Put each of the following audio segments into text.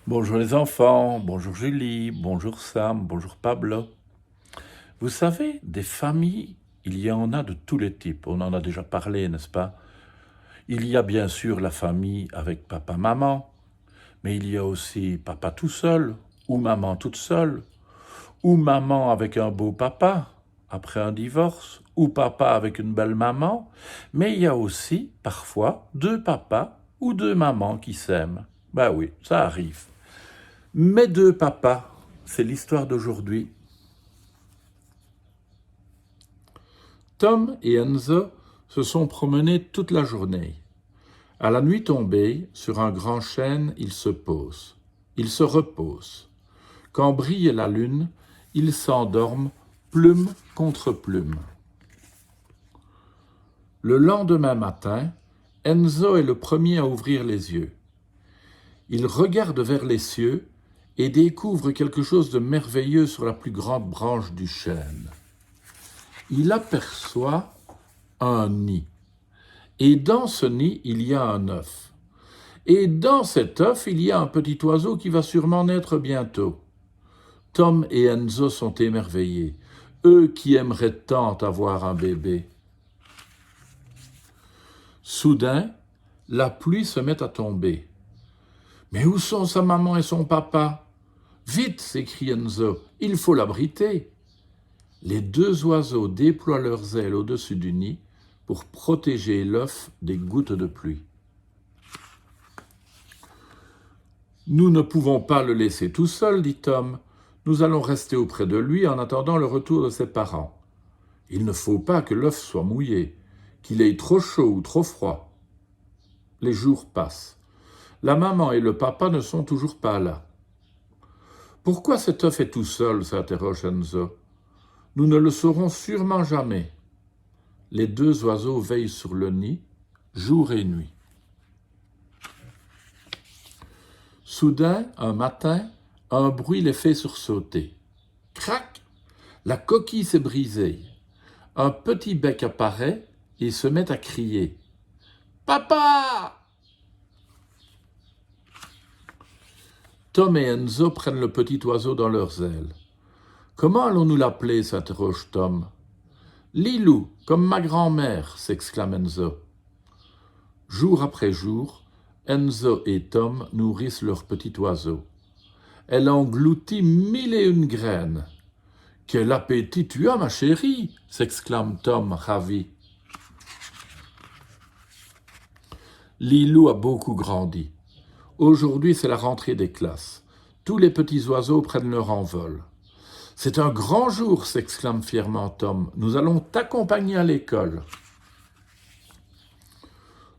Bonjour les enfants, bonjour Julie, bonjour Sam, bonjour Pablo. Vous savez, des familles, il y en a de tous les types. On en a déjà parlé, n'est-ce pas? Il y a bien sûr la famille avec papa-maman, mais il y a aussi papa tout seul, ou maman toute seule, ou maman avec un beau papa après un divorce, ou papa avec une belle maman, mais il y a aussi parfois deux papas ou deux mamans qui s'aiment. Ben oui, ça arrive. Mes deux papas, c'est l'histoire d'aujourd'hui. Tom et Enzo se sont promenés toute la journée. À la nuit tombée, sur un grand chêne, ils se posent. Ils se reposent. Quand brille la lune, ils s'endorment, plume contre plume. Le lendemain matin, Enzo est le premier à ouvrir les yeux. Il regarde vers les cieux et découvre quelque chose de merveilleux sur la plus grande branche du chêne. Il aperçoit un nid. Et dans ce nid, il y a un œuf. Et dans cet œuf, il y a un petit oiseau qui va sûrement naître bientôt. Tom et Enzo sont émerveillés, eux qui aimeraient tant avoir un bébé. Soudain, la pluie se met à tomber. « Mais où sont sa maman et son papa ?»« Vite !» s'écrie Enzo, « il faut l'abriter !» Les deux oiseaux déploient leurs ailes au-dessus du nid pour protéger l'œuf des gouttes de pluie. « Nous ne pouvons pas le laisser tout seul, dit Tom. Nous allons rester auprès de lui en attendant le retour de ses parents. Il ne faut pas que l'œuf soit mouillé, qu'il ait trop chaud ou trop froid. » Les jours passent. La maman et le papa ne sont toujours pas là. « Pourquoi cet œuf est tout seul ?» s'interroge Enzo. « Nous ne le saurons sûrement jamais. » Les deux oiseaux veillent sur le nid, jour et nuit. Soudain, un matin, un bruit les fait sursauter. Crac! La coquille s'est brisée. Un petit bec apparaît et se met à crier. « Papa !» Tom et Enzo prennent le petit oiseau dans leurs ailes. « Comment allons-nous l'appeler ?» s'interroge Tom. « Lilou, comme ma grand-mère !» s'exclame Enzo. Jour après jour, Enzo et Tom nourrissent leur petit oiseau. Elle engloutit 1001 graines. « Quel appétit tu as, ma chérie !» s'exclame Tom, ravi. Lilou a beaucoup grandi. Aujourd'hui, c'est la rentrée des classes. Tous les petits oiseaux prennent leur envol. « C'est un grand jour !» s'exclame fièrement Tom. « Nous allons t'accompagner à l'école. »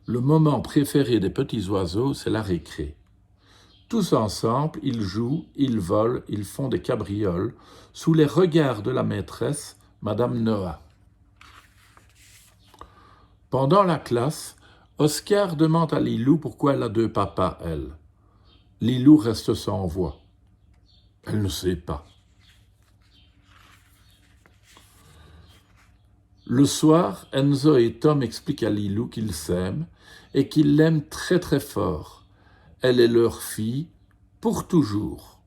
Le moment préféré des petits oiseaux, c'est la récré. Tous ensemble, ils jouent, ils volent, ils font des cabrioles, sous les regards de la maîtresse, Madame Noah. Pendant la classe, Oscar demande à Lilou pourquoi elle a deux papas, elle. Lilou reste sans voix. Elle ne sait pas. Le soir, Enzo et Tom expliquent à Lilou qu'ils s'aiment et qu'ils l'aiment très très fort. Elle est leur fille pour toujours.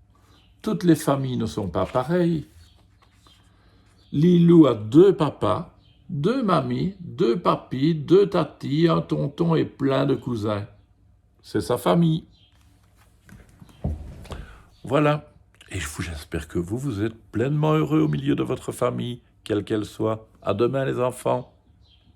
Toutes les familles ne sont pas pareilles. Lilou a deux papas, deux mamies, deux papis, deux tatis, un tonton et plein de cousins. C'est sa famille. Voilà. Et j'espère que vous êtes pleinement heureux au milieu de votre famille, quelle qu'elle soit. À demain les enfants.